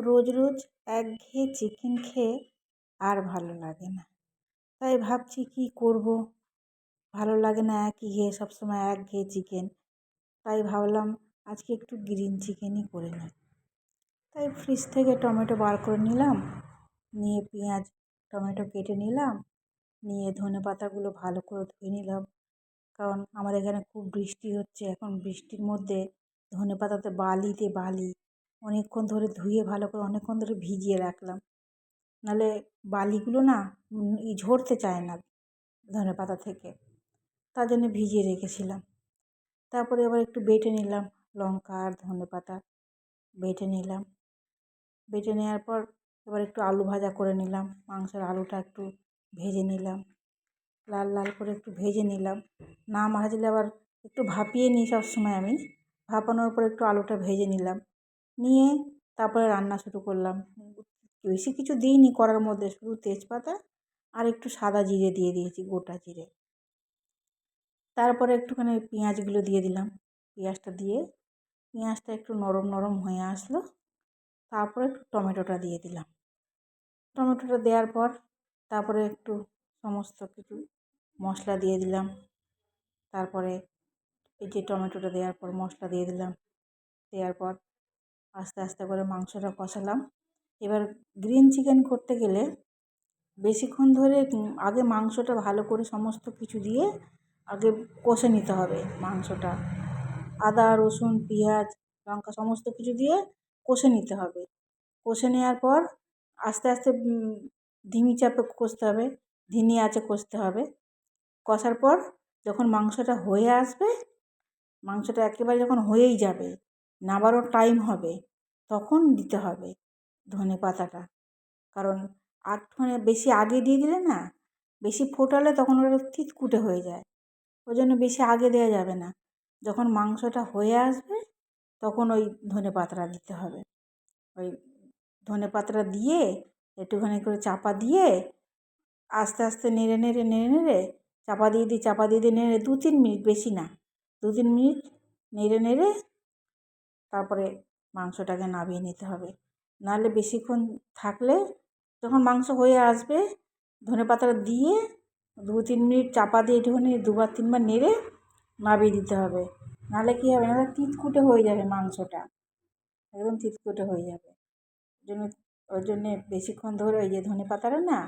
রোজ রোজ একঘেয়ে চিকেন খেয়ে আর ভালো লাগে না। তাই ভাবছি কী করব, ভালো লাগে না একঘেয়ে সবসময় একঘেয়ে চিকেন। তাই ভাবলাম আজকে একটু গ্রিন চিকেনই করে নিই। তাই ফ্রিজ থেকে টমেটো বার করে নিলাম, নিয়ে পেঁয়াজ টমেটো কেটে নিলাম, নিয়ে ধনেপাতাগুলো ভালো করে ধুয়ে নিলাম। কারণ আমাদের এখানে খুব বৃষ্টি হচ্ছে, এখন বৃষ্টির মধ্যে ধনেপাতাতে বালিতে বালি। অনেকক্ষণ ধরে ধুয়ে ভালো করে অনেকক্ষণ ধরে ভিজিয়ে রাখলাম, নাহলে বালিগুলো না ঝরতে চায় না ধনেপাতা থেকে, তার জন্য ভিজিয়ে রেখেছিলাম। তারপরে এবার একটু বেটে নিলাম, লঙ্কা আর ধনেপাতা বেটে নিলাম। বেটে নেওয়ার পর এবার একটু আলু ভাজা করে নিলাম, মাংসের আলুটা একটু ভেজে নিলাম, লাল লাল করে একটু ভেজে নিলাম। না ভাজলে আবার একটু ভাপিয়ে নিই সবসময় আমি, ভাপানোর পর একটু আলুটা ভেজে নিলাম, নিয়ে তারপরে রান্না শুরু করলাম। বেশি কিছু দিইনি কড়ার মধ্যে, শুধু তেজপাতা আর একটু সাদা জিরে দিয়ে দিয়েছি, গোটা জিরে। তারপরে একটুখানি পেঁয়াজগুলো দিয়ে দিলাম, পেঁয়াজটা দিয়ে পেঁয়াজটা একটু নরম নরম হয়ে আসলো, তারপরে একটু টমেটোটা দিয়ে দিলাম। টমেটোটা দেওয়ার পর তারপরে একটু সমস্ত কিছু মশলা দিয়ে দিলাম। তারপরে এই যে টমেটোটা দেওয়ার পর মশলা দিয়ে দিলাম, দেওয়ার পর আস্তে আস্তে করে মাংসটা কষালাম। এবার গ্রিন চিকেন করতে গেলে বেশিক্ষণ ধরে আগে মাংসটা ভালো করে সমস্ত কিছু দিয়ে আগে কষে নিতে হবে মাংসটা। আদা রসুন পেঁয়াজ লঙ্কা সমস্ত কিছু দিয়ে কষে নিতে হবে। কষে নেওয়ার পর আস্তে আস্তে ধিমি চাপে কষতে হবে, ধিমি আঁচে কষতে হবে। কষার পর যখন মাংসটা হয়ে আসবে, মাংসটা একেবারে যখন হয়েই যাবে, নামানোর টাইম হবে, তখন দিতে হবে ধনেপাতাটা। কারণ একটুখানি বেশি আগে দিয়ে দিলে না, বেশি ফোটালে তখন ওটা তিতকুটে হয়ে যায়, ওই জন্য বেশি আগে দেওয়া যাবে না। যখন মাংসটা হয়ে আসবে তখন ওই ধনেপাতাটা দিতে হবে। ওই ধনেপাতাটা দিয়ে একটুখানি করে চাপা দিয়ে আস্তে আস্তে নেড়ে নেড়ে নেড়ে নেড়ে চাপা দিয়ে নেড়ে 2-3 মিনিট, বেশি না, 2-3 মিনিট নেড়ে নেড়ে তারপরে মাংসটাকে নামিয়ে নিতে হবে। নাহলে বেশিক্ষণ থাকলে যখন মাংস হয়ে আসবে ধনেপাতাটা দিয়ে 2-3 মিনিট চাপা দিয়ে একটুখানি 2-3 বার নেড়ে নামিয়ে দিতে হবে। নাহলে কী হবে, নাহলে তিতকুটে হয়ে যাবে মাংসটা, একদম তিতকুটে হয়ে যাবে। ওই জন্যে বেশিক্ষণ ধরে ওই যে ধনেপাতাটা না,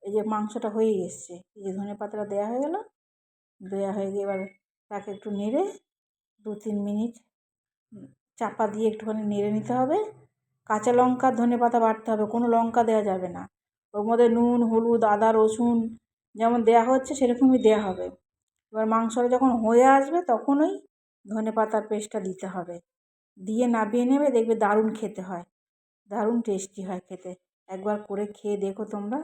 এই যে মাংসটা হয়ে এসছে, এই যে ধনেপাতাটা দেওয়া হয়ে গেল, দেওয়া হয়ে গিয়ে এবার তাকে একটু নেড়ে 2-3 মিনিট চাপা দিয়ে একটুখানি নেড়ে নিতে হবে। কাঁচা লঙ্কা ধনেপাতা বাটতে হবে, কোনো লঙ্কা দেওয়া যাবে না। ওর মধ্যে নুন হলুদ আদা রসুন যেমন দেওয়া হচ্ছে সেরকমই দেওয়া হবে। এবার মাংসটা যখন হয়ে আসবে তখন ওই ধনেপাতার পেস্টটা দিতে হবে, দিয়ে নামিয়ে নেবে, দেখবে দারুণ খেতে হয়, দারুণ টেস্টি হয় খেতে। একবার করে খেয়ে দেখো তোমরা।